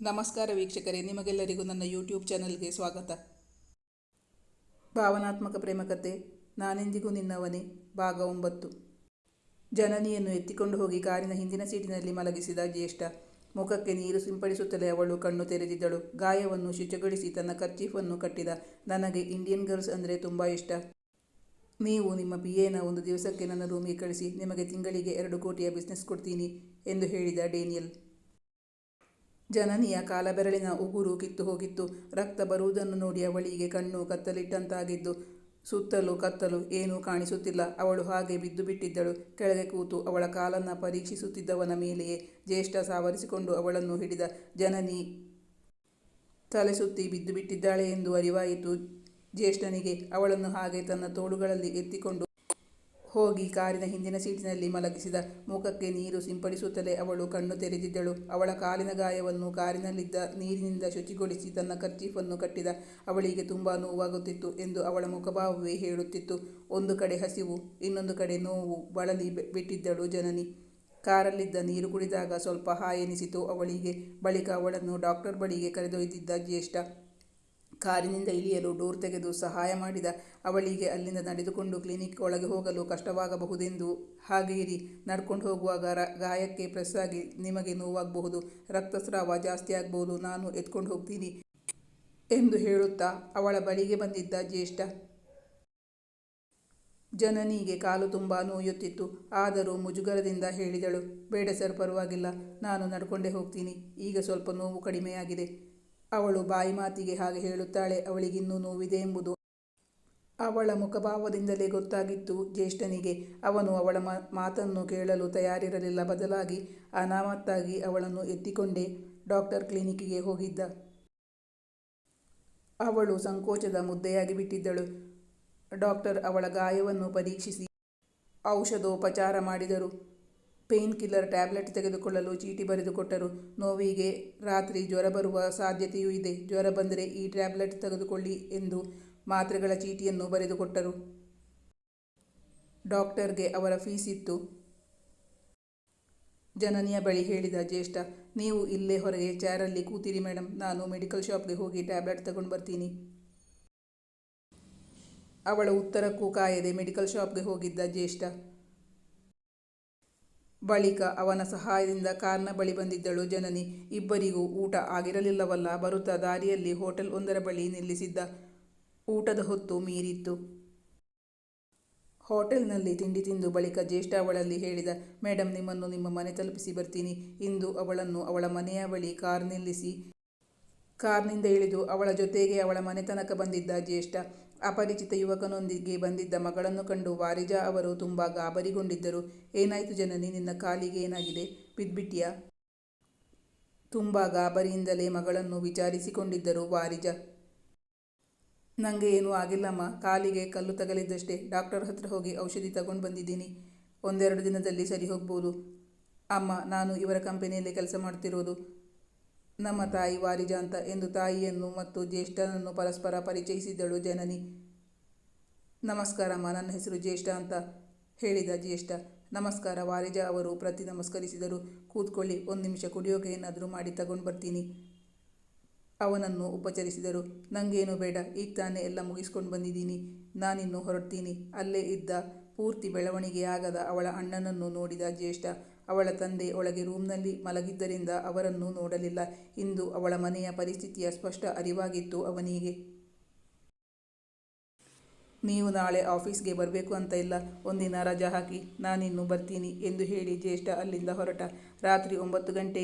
ನಮಸ್ಕಾರ ವೀಕ್ಷಕರೇ, ನಿಮಗೆಲ್ಲರಿಗೂ ನನ್ನ ಯೂಟ್ಯೂಬ್ ಚಾನಲ್ಗೆ ಸ್ವಾಗತ. ಭಾವನಾತ್ಮಕ ಪ್ರೇಮಕತೆ ನಾನೆಂದಿಗೂ ನಿನ್ನವನೇ ಭಾಗ 9. ಜನನಿಯನ್ನು ಎತ್ತಿಕೊಂಡು ಹೋಗಿ ಕಾರಿನ ಹಿಂದಿನ ಸೀಟಿನಲ್ಲಿ ಮಲಗಿಸಿದ ಜ್ಯೇಷ್ಠ. ಮುಖಕ್ಕೆ ನೀರು ಸಿಂಪಡಿಸುತ್ತಲೇ ಅವಳು ಕಣ್ಣು ತೆರೆದಿದ್ದಳು. ಗಾಯವನ್ನು ಶುಚಿಗೊಳಿಸಿ ತನ್ನ ಕರ್ಚೀಫನ್ನು ಕಟ್ಟಿದ. ನನಗೆ ಇಂಡಿಯನ್ ಗರ್ಲ್ಸ್ ಅಂದರೆ ತುಂಬ ಇಷ್ಟ. ನೀವು ನಿಮ್ಮ PAನ ಒಂದು ದಿವಸಕ್ಕೆ ನನ್ನ ರೂಮಿಗೆ ಕಳಿಸಿ, ನಿಮಗೆ ತಿಂಗಳಿಗೆ 2 ಕೋಟಿಯ ಬಿಸ್ನೆಸ್ ಕೊಡ್ತೀನಿ ಎಂದು ಹೇಳಿದ ಡೇನಿಯಲ್. ಜನನಿಯ ಕಾಲಬೆರಳಿನ ಉಗುರು ಕಿತ್ತು ಹೋಗಿತ್ತು. ರಕ್ತ ಬರುವುದನ್ನು ನೋಡಿ ಅವಳಿಗೆ ಕಣ್ಣು ಕತ್ತಲಿಟ್ಟಂತಾಗಿದ್ದು. ಸುತ್ತಲೂ ಕತ್ತಲು, ಏನೂ ಕಾಣಿಸುತ್ತಿಲ್ಲ. ಅವಳು ಹಾಗೆ ಬಿದ್ದು ಬಿಟ್ಟಿದ್ದಳು. ಕೆಳಗೆ ಕೂತು ಅವಳ ಕಾಲನ್ನು ಪರೀಕ್ಷಿಸುತ್ತಿದ್ದವನ ಮೇಲೆಯೇ ಜ್ಯೇಷ್ಠ ಸಾವರಿಸಿಕೊಂಡು ಅವಳನ್ನು ಹಿಡಿದ. ಜನನಿ ತಲೆ ಸುತ್ತಿ ಬಿದ್ದು ಬಿಟ್ಟಿದ್ದಾಳೆ ಎಂದು ಅರಿವಾಯಿತು ಜ್ಯೇಷ್ಠನಿಗೆ. ಅವಳನ್ನು ಹಾಗೆ ತನ್ನ ತೋಳುಗಳಲ್ಲಿ ಎತ್ತಿಕೊಂಡು ಹೋಗಿ ಕಾರಿನ ಹಿಂದಿನ ಸೀಟಿನಲ್ಲಿ ಮಲಗಿಸಿದ. ಮುಖಕ್ಕೆ ನೀರು ಸಿಂಪಡಿಸುತ್ತಲೇ ಅವಳು ಕಣ್ಣು ತೆರೆದಿದ್ದಳು. ಅವಳ ಕಾಲಿನ ಗಾಯವನ್ನು ಕಾರಿನಲ್ಲಿದ್ದ ನೀರಿನಿಂದ ಶುಚಿಗೊಳಿಸಿ ತನ್ನ ಕರ್ಚೀಫನ್ನು ಕಟ್ಟಿದ. ಅವಳಿಗೆ ತುಂಬ ನೋವಾಗುತ್ತಿತ್ತು ಎಂದು ಅವಳ ಮುಖಭಾವವೇ ಹೇಳುತ್ತಿತ್ತು. ಒಂದು ಕಡೆ ಹಸಿವು, ಇನ್ನೊಂದು ಕಡೆ ನೋವು. ಬಳಲಿ ಬಿಟ್ಟಿದ್ದಳು ಜನನಿ. ಕಾರಲ್ಲಿದ್ದ ನೀರು ಕುಡಿದಾಗ ಸ್ವಲ್ಪ ಹಾಯೆನಿಸಿತು ಅವಳಿಗೆ. ಬಳಿಕ ಅವಳನ್ನು ಡಾಕ್ಟರ್ ಬಳಿಗೆ ಕರೆದೊಯ್ದಿದ್ದ ಜ್ಯೇಷ್ಠ. ಕಾರಿನಿಂದ ಇಳಿಯಲು ಡೋರ್ ತೆಗೆದು ಸಹಾಯ ಮಾಡಿದ. ಅವಳಿಗೆ ಅಲ್ಲಿಂದ ನಡೆದುಕೊಂಡು ಕ್ಲಿನಿಕ್ ಒಳಗೆ ಹೋಗಲು ಕಷ್ಟವಾಗಬಹುದೆಂದು, ಹಾಗೆ ಇರಿ, ನಡ್ಕೊಂಡು ಹೋಗುವಾಗ ಗಾಯಕ್ಕೆ ಪ್ರೆಸ್ ಆಗಿ ನಿಮಗೆ ನೋವಾಗಬಹುದು, ರಕ್ತಸ್ರಾವ ಜಾಸ್ತಿ ಆಗಬಹುದು, ನಾನು ಎತ್ಕೊಂಡು ಹೋಗ್ತೀನಿ ಎಂದು ಹೇಳುತ್ತಾ ಅವಳ ಬಳಿಗೆ ಬಂದಿದ್ದ ಜ್ಯೇಷ್ಠ. ಜನನಿಗೆ ಕಾಲು ತುಂಬ ನೋಯುತ್ತಿತ್ತು. ಆದರೂ ಮುಜುಗರದಿಂದ ಹೇಳಿದಳು, ಬೇಡ ಸರ್, ಪರವಾಗಿಲ್ಲ, ನಾನು ನಡ್ಕೊಂಡೇ ಹೋಗ್ತೀನಿ, ಈಗ ಸ್ವಲ್ಪ ನೋವು ಕಡಿಮೆಯಾಗಿದೆ. ಅವಳು ಬಾಯಿ ಮಾತಿಗೆ ಹಾಗೆ ಹೇಳುತ್ತಾಳೆ, ಅವಳಿಗಿನ್ನೂ ನೋವಿದೆ ಎಂಬುದು ಅವಳ ಮುಖಭಾವದಿಂದಲೇ ಗೊತ್ತಾಗಿತ್ತು ಜ್ಯೇಷ್ಠನಿಗೆ. ಅವನು ಅವಳ ಮಾತನ್ನು ಕೇಳಲು ತಯಾರಿರಲಿಲ್ಲ. ಬದಲಾಗಿ ಅನಾಮತ್ತಾಗಿ ಅವಳನ್ನು ಎತ್ತಿಕೊಂಡೇ ಡಾಕ್ಟರ್ ಕ್ಲಿನಿಕ್ಕಿಗೆ ಹೋಗಿದ್ದ. ಅವಳು ಸಂಕೋಚದ ಮುದ್ದೆಯಾಗಿ ಬಿಟ್ಟಿದ್ದಳು. ಡಾಕ್ಟರ್ ಅವಳ ಗಾಯವನ್ನು ಪರೀಕ್ಷಿಸಿ ಔಷಧೋಪಚಾರ ಮಾಡಿದರು. ಪೇನ್ ಕಿಲ್ಲರ್ ಟ್ಯಾಬ್ಲೆಟ್ ತೆಗೆದುಕೊಳ್ಳಲು ಚೀಟಿ ಬರೆದುಕೊಟ್ಟರು. ನೋವಿಗೆ ರಾತ್ರಿ ಜ್ವರ ಬರುವ ಸಾಧ್ಯತೆಯೂ ಇದೆ, ಜ್ವರ ಬಂದರೆ ಈ ಟ್ಯಾಬ್ಲೆಟ್ ತೆಗೆದುಕೊಳ್ಳಿ ಎಂದು ಮಾತ್ರೆಗಳ ಚೀಟಿಯನ್ನು ಬರೆದುಕೊಟ್ಟರು. ಡಾಕ್ಟರ್ಗೆ ಅವರ ಫೀಸ್ ಇತ್ತು. ಜನನಿಯ ಬಳಿ ಹೇಳಿದ ಜ್ಯೇಷ್ಠ, ನೀವು ಇಲ್ಲೇ ಹೊರಗೆ ಚಾರಲ್ಲಿ ಕೂತಿರಿ ಮೇಡಮ್, ನಾನು ಮೆಡಿಕಲ್ ಶಾಪ್ಗೆ ಹೋಗಿ ಟ್ಯಾಬ್ಲೆಟ್ ತಗೊಂಡು ಬರ್ತೀನಿ. ಅವಳ ಉತ್ತರಕ್ಕೂ ಕಾಯದೆ ಮೆಡಿಕಲ್ ಶಾಪ್ಗೆ ಹೋಗಿದ್ದ ಜ್ಯೇಷ್ಠ. ಬಳಿಕ ಅವನ ಸಹಾಯದಿಂದ ಕಾರ್ನ ಬಳಿ ಬಂದಿದ್ದಳು ಜನನಿ. ಇಬ್ಬರಿಗೂ ಊಟ ಆಗಿರಲಿಲ್ಲವಲ್ಲ. ಬರುತ್ತಾ ದಾರಿಯಲ್ಲಿ ಹೋಟೆಲ್ ಒಂದರ ಬಳಿ ನಿಲ್ಲಿಸಿದ್ದ. ಊಟದ ಹೊತ್ತು ಮೀರಿತ್ತು. ಹೋಟೆಲ್ನಲ್ಲಿ ತಿಂಡಿ ತಿಂದು ಬಳಿಕ ಜ್ಯೇಷ್ಠ ಅವಳಲ್ಲಿ ಹೇಳಿದ, ಮೇಡಮ್, ನಿಮ್ಮನ್ನು ನಿಮ್ಮ ಮನೆ ತಲುಪಿಸಿ ಬರ್ತೀನಿ. ಇಂದು ಅವಳನ್ನು ಅವಳ ಮನೆಯ ಬಳಿ ಕಾರ್ ನಿಲ್ಲಿಸಿ ಕಾರ್ನಿಂದ ಇಳಿದು ಅವಳ ಜೊತೆಗೆ ಅವಳ ಮನೆ ತನಕ ಬಂದಿದ್ದ ಜ್ಯೇಷ್ಠ. ಅಪರಿಚಿತ ಯುವಕನೊಂದಿಗೆ ಬಂದಿದ್ದ ಮಗಳನ್ನು ಕಂಡು ವಾರಿಜಾ ಅವರು ತುಂಬ ಗಾಬರಿಗೊಂಡಿದ್ದರು. ಏನಾಯಿತು ಜನನಿ, ನಿನ್ನ ಕಾಲಿಗೆ ಏನಾಗಿದೆ, ಬಿದ್ಬಿಟ್ಯಾ? ತುಂಬ ಗಾಬರಿಯಿಂದಲೇ ಮಗಳನ್ನು ವಿಚಾರಿಸಿಕೊಂಡಿದ್ದರು ವಾರಿಜಾ. ನನಗೆ ಏನೂ ಆಗಿಲ್ಲಮ್ಮ, ಕಾಲಿಗೆ ಕಲ್ಲು ತಗಲಿದ್ದಷ್ಟೇ. ಡಾಕ್ಟರ್ ಹತ್ರ ಹೋಗಿ ಔಷಧಿ ತಗೊಂಡು ಬಂದಿದ್ದೀನಿ, 1-2 ದಿನದಲ್ಲಿ ಸರಿ ಹೋಗ್ಬೋದು. ಅಮ್ಮ, ನಾನು ಇವರ ಕಂಪನಿಯಲ್ಲಿ ಕೆಲಸ ಮಾಡ್ತಿರೋದು. ನಮ್ಮ ತಾಯಿ ವಾರಿಜಾ ಅಂತ ಎಂದು ತಾಯಿಯನ್ನು ಮತ್ತು ಜ್ಯೇಷ್ಠನನ್ನು ಪರಸ್ಪರ ಪರಿಚಯಿಸಿದಳು ಜನನಿ. ನಮಸ್ಕಾರಮ್ಮ, ನನ್ನ ಹೆಸರು ಜ್ಯೇಷ್ಠ ಅಂತ ಹೇಳಿದ ಜ್ಯೇಷ್ಠ. ನಮಸ್ಕಾರ. ವಾರಿಜಾ ಅವರು ಪ್ರತಿ ನಮಸ್ಕರಿಸಿದರು. ಕೂತ್ಕೊಳ್ಳಿ, 1 ನಿಮಿಷ ಕುಡಿಯೋಕೆ ಏನಾದರೂ ಮಾಡಿ ತಗೊಂಡು ಬರ್ತೀನಿ ಅವನನ್ನು ಉಪಚರಿಸಿದರು. ನನಗೇನು ಬೇಡ, ಈಗ ತಾನೇ ಎಲ್ಲ ಮುಗಿಸ್ಕೊಂಡು ಬಂದಿದ್ದೀನಿ, ನಾನಿನ್ನು ಹೊರಡ್ತೀನಿ. ಅಲ್ಲೇ ಇದ್ದ ಪೂರ್ತಿ ಬೆಳವಣಿಗೆಯಾಗದ ಅವಳ ಅಣ್ಣನನ್ನು ನೋಡಿದ ಜ್ಯೇಷ್ಠ. ಅವಳ ತಂದೆ ಒಳಗೆ ರೂಮ್ನಲ್ಲಿ ಮಲಗಿದ್ದರಿಂದ ಅವರನ್ನು ನೋಡಲಿಲ್ಲ. ಇಂದು ಅವಳ ಮನೆಯ ಪರಿಸ್ಥಿತಿಯ ಸ್ಪಷ್ಟ ಅರಿವಾಗಿತ್ತು ಅವನಿಗೆ. ನೀವು ನಾಳೆ ಆಫೀಸ್ಗೆ ಬರಬೇಕು ಅಂತ ಇಲ್ಲ, ಒಂದಿನ ರಜಾ ಹಾಕಿ, ನಾನಿನ್ನು ಬರ್ತೀನಿ ಎಂದು ಹೇಳಿ ಜ್ಯೇಷ್ಠ ಅಲ್ಲಿಂದ ಹೊರಟ. ರಾತ್ರಿ 9 ಗಂಟೆ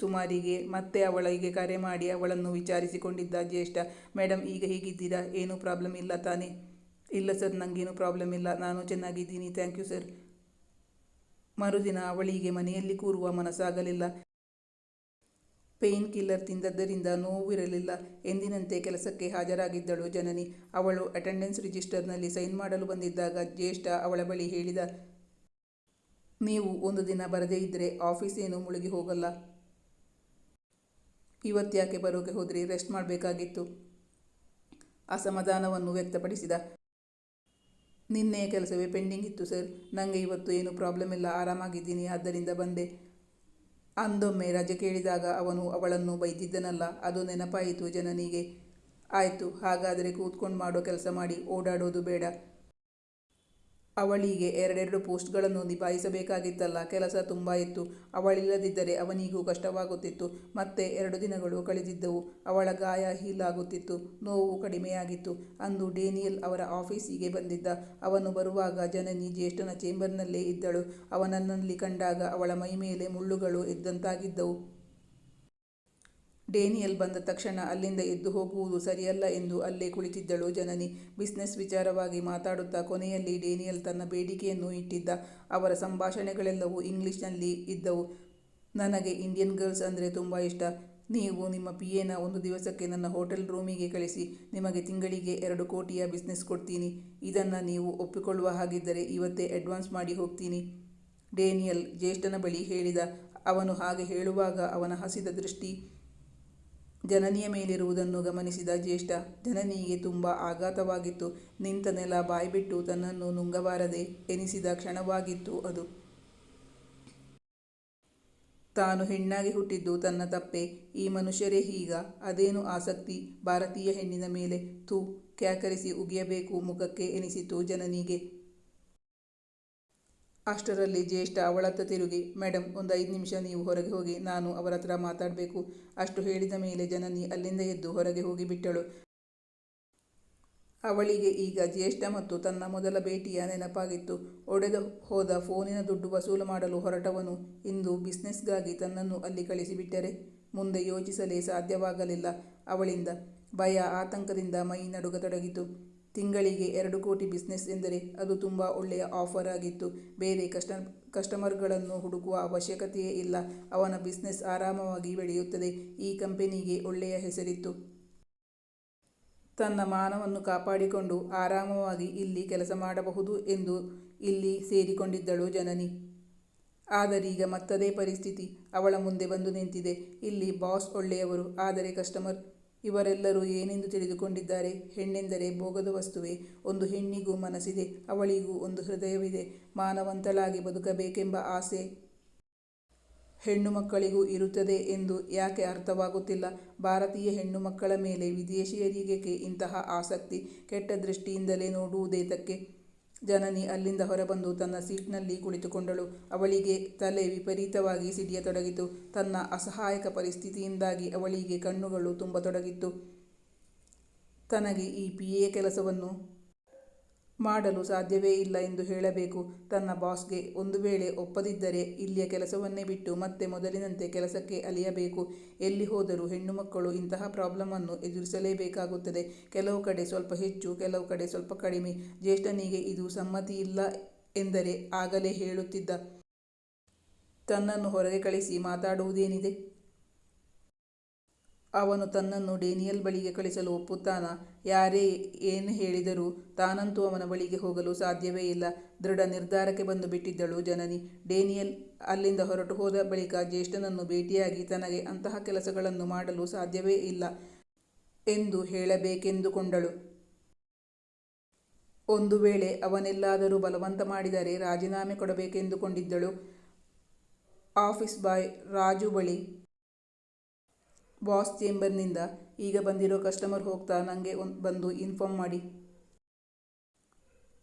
ಸುಮಾರಿಗೆ ಮತ್ತೆ ಅವಳಿಗೆ ಕರೆ ಮಾಡಿ ಅವಳನ್ನು ವಿಚಾರಿಸಿಕೊಂಡಿದ್ದ ಜ್ಯೇಷ್ಠ. ಮೇಡಮ್, ಈಗ ಹೇಗಿದ್ದೀರಾ? ಏನೂ ಪ್ರಾಬ್ಲಮ್ ಇಲ್ಲ ತಾನೇ? ಇಲ್ಲ ಸರ್, ನನಗೇನು ಪ್ರಾಬ್ಲಮ್ ಇಲ್ಲ, ನಾನು ಚೆನ್ನಾಗಿದ್ದೀನಿ, ಥ್ಯಾಂಕ್ ಯು ಸರ್. ಮರುದಿನ ಅವಳಿಗೆ ಮನೆಯಲ್ಲಿ ಕೂರುವ ಮನಸ್ಸಾಗಲಿಲ್ಲ. Pain killer ತಿಂದದ್ದರಿಂದ ನೋವಿರಲಿಲ್ಲ. ಎಂದಿನಂತೆ ಕೆಲಸಕ್ಕೆ ಹಾಜರಾಗಿದ್ದಳು ಜನನಿ. ಅವಳು ಅಟೆಂಡೆನ್ಸ್ ರಿಜಿಸ್ಟರ್ನಲ್ಲಿ ಸೈನ್ ಮಾಡಲು ಬಂದಿದ್ದಾಗ ಜ್ಯೇಷ್ಠ ಅವಳ ಬಳಿ ಹೇಳಿದ, ನೀವು 1 ದಿನ ಬರದೇ ಇದ್ದರೆ ಆಫೀಸ್ ಏನು ಮುಳುಗಿ ಹೋಗಲ್ಲ. ಇವತ್ತ್ಯಾಕೆ ಬರೋಕೆ ಹೋದ್ರಿ? ರೆಸ್ಟ್ ಮಾಡಬೇಕಾಗಿತ್ತು. ಅಸಮಾಧಾನವನ್ನು ವ್ಯಕ್ತಪಡಿಸಿದ. ನಿನ್ನೆಯ ಕೆಲಸವೇ ಪೆಂಡಿಂಗ್ ಇತ್ತು ಸರ್, ನನಗೆ ಇವತ್ತು ಏನೂ ಪ್ರಾಬ್ಲಮ್ ಇಲ್ಲ, ಆರಾಮಾಗಿದ್ದೀನಿ, ಆದ್ದರಿಂದ ಬಂದೆ. ಅಂದೊಮ್ಮೆ ರಜೆ ಕೇಳಿದಾಗ ಅವನು ಅವಳನ್ನು ಬೈದಿದ್ದನಲ್ಲ, ಅದು ನೆನಪಾಯಿತು ಜನನಿಗೆ. ಆಯ್ತು, ಹಾಗಾದರೆ ಕೂತ್ಕೊಂಡು ಮಾಡೋ ಕೆಲಸ ಮಾಡಿ, ಓಡಾಡೋದು ಬೇಡ. ಅವಳಿಗೆ ಎರಡೆರಡು ಪೋಸ್ಟ್ಗಳನ್ನು ನಿಭಾಯಿಸಬೇಕಾಗಿತ್ತಲ್ಲ, ಕೆಲಸ ತುಂಬ ಇತ್ತು. ಅವಳಿಲ್ಲದಿದ್ದರೆ ಅವನಿಗೂ ಕಷ್ಟವಾಗುತ್ತಿತ್ತು. ಮತ್ತೆ 2 ದಿನಗಳು ಕಳೆದಿದ್ದವು. ಅವಳ ಗಾಯ ಹೀಲಾಗುತ್ತಿತ್ತು, ನೋವು ಕಡಿಮೆಯಾಗಿತ್ತು. ಅಂದು ಡೇನಿಯಲ್ ಅವರ ಆಫೀಸಿಗೆ ಬಂದಿದ್ದ. ಅವನು ಬರುವಾಗ ಜನನಿ ಜ್ಯೇಷ್ಠನ ಚೇಂಬರ್ನಲ್ಲೇ ಇದ್ದಳು. ಅವನನ್ನಲ್ಲಿ ಕಂಡಾಗ ಅವಳ ಮೈಮೇಲೆ ಮುಳ್ಳುಗಳು ಎದ್ದಂತಾಗಿದ್ದವು. ಡೇನಿಯಲ್ ಬಂದ ತಕ್ಷಣ ಅಲ್ಲಿಂದ ಎದ್ದು ಹೋಗುವುದು ಸರಿಯಲ್ಲ ಎಂದು ಅಲ್ಲೇ ಕುಳಿತಿದ್ದಳು ಜನನಿ. ಬಿಸ್ನೆಸ್ ವಿಚಾರವಾಗಿ ಮಾತಾಡುತ್ತಾ ಕೊನೆಯಲ್ಲಿ ಡೇನಿಯಲ್ ತನ್ನ ಬೇಡಿಕೆಯನ್ನು ಇಟ್ಟಿದ್ದ. ಅವರ ಸಂಭಾಷಣೆಗಳೆಲ್ಲವೂ ಇಂಗ್ಲಿಷ್ನಲ್ಲಿ ಇದ್ದವು. ನನಗೆ ಇಂಡಿಯನ್ ಗರ್ಲ್ಸ್ ಅಂದರೆ ತುಂಬ ಇಷ್ಟ. ನೀವು ನಿಮ್ಮ PAನ 1 ದಿವಸಕ್ಕೆ ನನ್ನ ಹೋಟೆಲ್ ರೂಮಿಗೆ ಕಳಿಸಿ. ನಿಮಗೆ ತಿಂಗಳಿಗೆ 2 ಕೋಟಿಯ ಬಿಸ್ನೆಸ್ ಕೊಡ್ತೀನಿ. ಇದನ್ನು ನೀವು ಒಪ್ಪಿಕೊಳ್ಳುವ ಹಾಗಿದ್ದರೆ ಇವತ್ತೇ ಅಡ್ವಾನ್ಸ್ ಮಾಡಿ ಹೋಗ್ತೀನಿ, ಡೇನಿಯಲ್ ಜ್ಯೇಷ್ಠನ ಬಳಿ ಹೇಳಿದ. ಅವನು ಹಾಗೆ ಹೇಳುವಾಗ ಅವನ ಹಸಿದ ದೃಷ್ಟಿ ಜನನಿಯ ಮೇಲಿರುವುದನ್ನು ಗಮನಿಸಿದ ಜ್ಯೇಷ್ಠ. ಜನನಿಗೆ ತುಂಬ ಆಘಾತವಾಗಿತ್ತು. ನಿಂತ ನೆಲ ಬಾಯ್ಬಿಟ್ಟು ತನ್ನನ್ನು ನುಂಗಬಾರದೆ ಎನಿಸಿದ ಕ್ಷಣವಾಗಿತ್ತು ಅದು. ತಾನು ಹೆಣ್ಣಾಗಿ ಹುಟ್ಟಿದ್ದು ತನ್ನ ತಪ್ಪೆ. ಈ ಮನುಷ್ಯರೇ ಹೀಗ? ಅದೇನು ಆಸಕ್ತಿ ಭಾರತೀಯ ಹೆಣ್ಣಿನ ಮೇಲೆ? ಥೂ, ಕ್ಯಾಕರಿಸಿ ಉಗಿಯಬೇಕು ಮುಖಕ್ಕೆ ಎನಿಸಿತು ಜನನಿಗೆ. ಅಷ್ಟರಲ್ಲಿ ಜ್ಯೇಷ್ಠ ಅವಳತ್ತ ತಿರುಗಿ, ಮೇಡಮ್, ಒಂದು 5 ನಿಮಿಷ ನೀವು ಹೊರಗೆ ಹೋಗಿ, ನಾನು ಅವರತ್ರ ಮಾತಾಡಬೇಕು. ಅಷ್ಟು ಹೇಳಿದ ಮೇಲೆ ಜನನಿ ಅಲ್ಲಿಂದ ಎದ್ದು ಹೊರಗೆ ಹೋಗಿಬಿಟ್ಟಳು. ಅವಳಿಗೆ ಈಗ ಜ್ಯೇಷ್ಠ ಮತ್ತು ತನ್ನ ಮೊದಲ ಭೇಟಿಯ ನೆನಪಾಗಿತ್ತು. ಒಡೆದು ಹೋದ ಫೋನಿನ ದುಡ್ಡು ವಸೂಲು ಮಾಡಲು ಹೊರಟವನು ಇಂದು ಬಿಸ್ನೆಸ್ಗಾಗಿ ತನ್ನನ್ನು ಅಲ್ಲಿ ಕಳಿಸಿಬಿಟ್ಟರೆ ಮುಂದೆ ಯೋಚಿಸಲೇ ಸಾಧ್ಯವಾಗಲಿಲ್ಲ ಅವಳಿಂದ. ಭಯ, ಆತಂಕದಿಂದ ಮೈ ನಡುಗತೊಡಗಿತು. ತಿಂಗಳಿಗೆ 2 ಕೋಟಿ ಬಿಸ್ನೆಸ್ ಎಂದರೆ ಅದು ತುಂಬ ಒಳ್ಳೆಯ ಆಫರ್ ಆಗಿತ್ತು. ಬೇರೆ ಕಸ್ಟಮರ್ಗಳನ್ನು ಹುಡುಕುವ ಅವಶ್ಯಕತೆಯೇ ಇಲ್ಲ. ಅವನ ಬಿಸ್ನೆಸ್ ಆರಾಮವಾಗಿ ಬೆಳೆಯುತ್ತದೆ. ಈ ಕಂಪನಿಗೆ ಒಳ್ಳೆಯ ಹೆಸರಿತ್ತು. ತನ್ನ ಮಾನವನ್ನು ಕಾಪಾಡಿಕೊಂಡು ಆರಾಮವಾಗಿ ಇಲ್ಲಿ ಕೆಲಸ ಮಾಡಬಹುದು ಎಂದು ಇಲ್ಲಿ ಸೇರಿಕೊಂಡಿದ್ದಳು ಜನನಿ. ಆದರೀಗ ಮತ್ತದೇ ಪರಿಸ್ಥಿತಿ ಅವಳ ಮುಂದೆ ಬಂದು ನಿಂತಿದೆ. ಇಲ್ಲಿ ಬಾಸ್ ಒಳ್ಳೆಯವರು, ಆದರೆ ಕಸ್ಟಮರ್ ಇವರೆಲ್ಲರೂ ಏನೆಂದು ತಿಳಿದುಕೊಂಡಿದ್ದಾರೆ? ಹೆಣ್ಣೆಂದರೆ ಭೋಗದ ವಸ್ತುವೇ? ಒಂದು ಹೆಣ್ಣಿಗೂ ಮನಸ್ಸಿದೆ, ಅವಳಿಗೂ ಒಂದು ಹೃದಯವಿದೆ. ಮಾನವಂತಳಾಗಿ ಬದುಕಬೇಕೆಂಬ ಆಸೆ ಹೆಣ್ಣು ಮಕ್ಕಳಿಗೂ ಇರುತ್ತದೆ ಎಂದು ಯಾಕೆ ಅರ್ಥವಾಗುತ್ತಿಲ್ಲ? ಭಾರತೀಯ ಹೆಣ್ಣು ಮಕ್ಕಳ ಮೇಲೆ ವಿದೇಶಿಯರಿಗೇಕೆ ಇಂತಹ ಆಸಕ್ತಿ? ಕೆಟ್ಟ ದೃಷ್ಟಿಯಿಂದಲೇ ನೋಡುವುದೇತಕ್ಕೆ? ಜನನಿ ಅಲ್ಲಿಂದ ಹೊರಬಂದು ತನ್ನ ಸೀಟ್ನಲ್ಲಿ ಕುಳಿತುಕೊಂಡಳು. ಅವಳಿಗೆ ತಲೆ ವಿಪರೀತವಾಗಿ ಸಿಡಿಯತೊಡಗಿತು. ತನ್ನ ಅಸಹಾಯಕ ಪರಿಸ್ಥಿತಿಯಿಂದಾಗಿ ಅವಳಿಗೆ ಕಣ್ಣುಗಳು ತುಂಬತೊಡಗಿತ್ತು. ತನಗೆ ಈ PA ಕೆಲಸವನ್ನು ಮಾಡಲು ಸಾಧ್ಯವೇ ಇಲ್ಲ ಎಂದು ಹೇಳಬೇಕು ತನ್ನ ಬಾಸ್ಗೆ. ಒಂದು ವೇಳೆ ಒಪ್ಪದಿದ್ದರೆ ಇಲ್ಲಿಯ ಕೆಲಸವನ್ನೇ ಬಿಟ್ಟು ಮತ್ತೆ ಮೊದಲಿನಂತೆ ಕೆಲಸಕ್ಕೆ ಅಲಿಯಬೇಕು. ಎಲ್ಲಿ ಹೋದರೂ ಹೆಣ್ಣು ಮಕ್ಕಳು ಇಂತಹ ಪ್ರಾಬ್ಲಮನ್ನು ಎದುರಿಸಲೇಬೇಕಾಗುತ್ತದೆ. ಕೆಲವು ಕಡೆ ಸ್ವಲ್ಪ ಹೆಚ್ಚು, ಕೆಲವು ಕಡೆ ಸ್ವಲ್ಪ ಕಡಿಮೆ. ಜ್ಯೇಷ್ಠನಿಗೆ ಇದು ಸಮ್ಮತಿಯಿಲ್ಲ ಎಂದರೆ ಆಗಲೇ ಹೇಳುತ್ತಿದ್ದ. ತನ್ನನ್ನು ಹೊರಗೆ ಕಳಿಸಿ ಮಾತಾಡುವುದೇನಿದೆ? ಅವನು ತನ್ನನ್ನು ಡೇನಿಯಲ್ ಬಳಿಗೆ ಕಳಿಸಲು ಒಪ್ಪುತ್ತಾನಾ? ಯಾರೇ ಏನು ಹೇಳಿದರೂ ತಾನಂತೂ ಅವನ ಬಳಿಗೆ ಹೋಗಲು ಸಾಧ್ಯವೇ ಇಲ್ಲ. ದೃಢ ನಿರ್ಧಾರಕ್ಕೆ ಬಂದು ಬಿಟ್ಟಿದ್ದಳು ಜನನಿ. ಡೇನಿಯಲ್ ಅಲ್ಲಿಂದ ಹೊರಟು ಹೋದ ಬಳಿಕ ಜ್ಯೇಷ್ಠನನ್ನು ಭೇಟಿಯಾಗಿ ತನಗೆ ಅಂತಹ ಕೆಲಸಗಳನ್ನು ಮಾಡಲು ಸಾಧ್ಯವೇ ಇಲ್ಲ ಎಂದು ಹೇಳಬೇಕೆಂದುಕೊಂಡಳು. ಒಂದು ವೇಳೆ ಅವನೆಲ್ಲಾದರೂ ಬಲವಂತ ಮಾಡಿದರೆ ರಾಜೀನಾಮೆ ಕೊಡಬೇಕೆಂದುಕೊಂಡಿದ್ದಳು. ಆಫೀಸ್ ಬಾಯ್ ರಾಜು ಬಳಿ ಬಾಸ್ ಚೇಂಬರ್ನಿಂದ ಈಗ ಬಂದಿರೋ ಕಸ್ಟಮರ್ ಹೋಗ್ತಾ ನನಗೆ ಬಂದು ಇನ್ಫಾರ್ಮ್ ಮಾಡಿ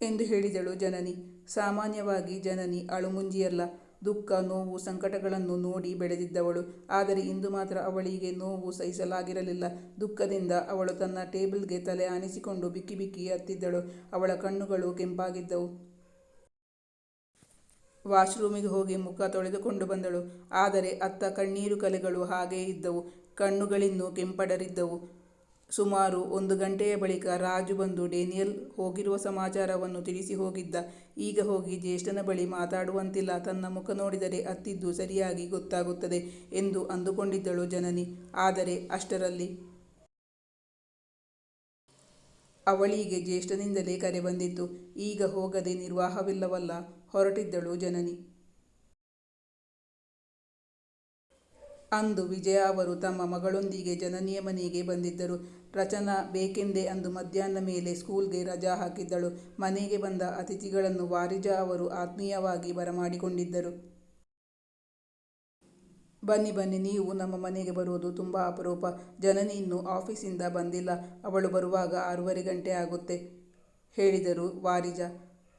ಎಂದು ಹೇಳಿದಳು ಜನನಿ. ಸಾಮಾನ್ಯವಾಗಿ ಜನನಿ ಅಳುಮುಂಜಿಯಲ್ಲ. ದುಃಖ, ನೋವು, ಸಂಕಟಗಳನ್ನು ನೋಡಿ ಬೆಳೆದಿದ್ದವಳು. ಆದರೆ ಇಂದು ಮಾತ್ರ ಅವಳಿಗೆ ನೋವು ಸಹಿಸಲಾಗಿರಲಿಲ್ಲ. ದುಃಖದಿಂದ ಅವಳು ತನ್ನ ಟೇಬಲ್ಗೆ ತಲೆ ಆನಿಸಿಕೊಂಡು ಬಿಕ್ಕಿ ಬಿಕ್ಕಿ ಅತ್ತಿದ್ದಳು. ಅವಳ ಕಣ್ಣುಗಳು ಕೆಂಪಾಗಿದ್ದವು. ವಾಶ್ರೂಮಿಗೆ ಹೋಗಿ ಮುಖ ತೊಳೆದುಕೊಂಡು ಬಂದಳು. ಆದರೆ ಅತ್ತ ಕಣ್ಣೀರು ಕಲೆಗಳು ಹಾಗೇ ಇದ್ದವು. ಕಣ್ಣುಗಳಿನ್ನೂ ಕೆಂಪಡರಿದ್ದವು. ಸುಮಾರು 1 ಗಂಟೆಯ ಬಳಿಕ ರಾಜು ಬಂದು ಡೇನಿಯಲ್ ಹೋಗಿರುವ ಸಮಾಚಾರವನ್ನು ತಿಳಿಸಿ ಹೋಗಿದ್ದ. ಈಗ ಹೋಗಿ ಜ್ಯೇಷ್ಠನ ಬಳಿ ಮಾತಾಡುವಂತಿಲ್ಲ. ತನ್ನ ಮುಖ ನೋಡಿದರೆ ಅತ್ತಿದ್ದು ಸರಿಯಾಗಿ ಗೊತ್ತಾಗುತ್ತದೆ ಎಂದು ಅಂದುಕೊಂಡಿದ್ದಳು ಜನನಿ. ಆದರೆ ಅಷ್ಟರಲ್ಲಿ ಅವಳಿಗೆ ಜ್ಯೇಷ್ಠನಿಂದಲೇ ಕರೆ ಬಂದಿತ್ತು. ಈಗ ಹೋಗದೆ ನಿರ್ವಾಹವಿಲ್ಲವಲ್ಲ. ಹೊರಟಿದ್ದಳು ಜನನಿ. ಅಂದು ವಿಜಯ ಅವರು ತಮ್ಮ ಮಗಳೊಂದಿಗೆ ಜನನಿಯ ಮನೆಗೆ ಬಂದಿದ್ದರು. ರಚನಾ ಬೇಕೆಂದೇ ಅಂದು ಮಧ್ಯಾಹ್ನ ಮೇಲೆ ಸ್ಕೂಲ್ಗೆ ರಜಾ ಹಾಕಿದ್ದಳು. ಮನೆಗೆ ಬಂದ ಅತಿಥಿಗಳನ್ನು ವಾರಿಜಾ ಅವರು ಆತ್ಮೀಯವಾಗಿ ಬರಮಾಡಿಕೊಂಡಿದ್ದರು. ಬನ್ನಿ ಬನ್ನಿ, ನೀವು ನಮ್ಮ ಮನೆಗೆ ಬರುವುದು ತುಂಬ ಅಪರೂಪ. ಜನನಿ ಇನ್ನೂ ಆಫೀಸಿಂದ ಬಂದಿಲ್ಲ. ಅವಳು ಬರುವಾಗ 6:30 ಗಂಟೆ ಆಗುತ್ತೆ ಹೇಳಿದರು ವಾರಿಜಾ.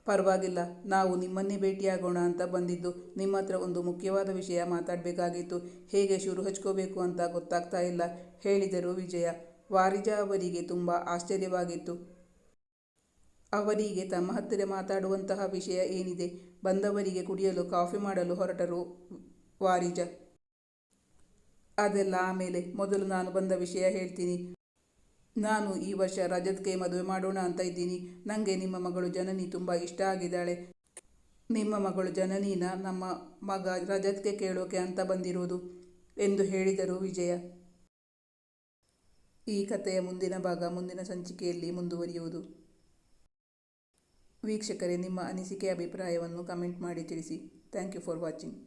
ಪರವಾಗಿಲ್ಲ, ನಾವು ನಿಮ್ಮನ್ನೇ ಭೇಟಿಯಾಗೋಣ ಅಂತ ಬಂದಿದ್ದು. ನಿಮ್ಮ ಹತ್ರ ಒಂದು ಮುಖ್ಯವಾದ ವಿಷಯ ಮಾತಾಡಬೇಕಾಗಿತ್ತು. ಹೇಗೆ ಶುರು ಹಚ್ಕೋಬೇಕು ಅಂತ ಗೊತ್ತಾಗ್ತಾ ಇಲ್ಲ ಹೇಳಿದರು ವಿಜಯ. ವಾರಿಜಾ ಅವರಿಗೆ ತುಂಬ ಆಶ್ಚರ್ಯವಾಗಿತ್ತು. ಅವರಿಗೆ ತಮ್ಮ ಹತ್ತಿರ ಮಾತಾಡುವಂತಹ ವಿಷಯ ಏನಿದೆ? ಬಂದವರಿಗೆ ಕುಡಿಯಲು ಕಾಫಿ ಮಾಡಲು ಹೊರಟರು ವಾರಿಜಾ. ಅದೆಲ್ಲ ಆಮೇಲೆ, ಮೊದಲು ನಾನು ಬಂದ ವಿಷಯ ಹೇಳ್ತೀನಿ. ನಾನು ಈ ವರ್ಷ ರಜತ್ಗೆ ಮದುವೆ ಮಾಡೋಣ ಅಂತ ಇದ್ದೀನಿ. ನನಗೆ ನಿಮ್ಮ ಮಗಳು ಜನನಿ ತುಂಬ ಇಷ್ಟ ಆಗಿದ್ದಾಳೆ. ನಿಮ್ಮ ಮಗಳು ಜನನಿನ ನಮ್ಮ ಮಗ ರಜತ್ಗೆ ಕೇಳೋಕೆ ಅಂತ ಬಂದಿರೋದು ಎಂದು ಹೇಳಿದರು ವಿಜಯ. ಈ ಕಥೆಯ ಮುಂದಿನ ಭಾಗ ಮುಂದಿನ ಸಂಚಿಕೆಯಲ್ಲಿ ಮುಂದುವರಿಯುವುದು. ವೀಕ್ಷಕರೇ, ನಿಮ್ಮ ಅನಿಸಿಕೆ ಅಭಿಪ್ರಾಯವನ್ನು ಕಮೆಂಟ್ ಮಾಡಿ ತಿಳಿಸಿ. Thank you for watching.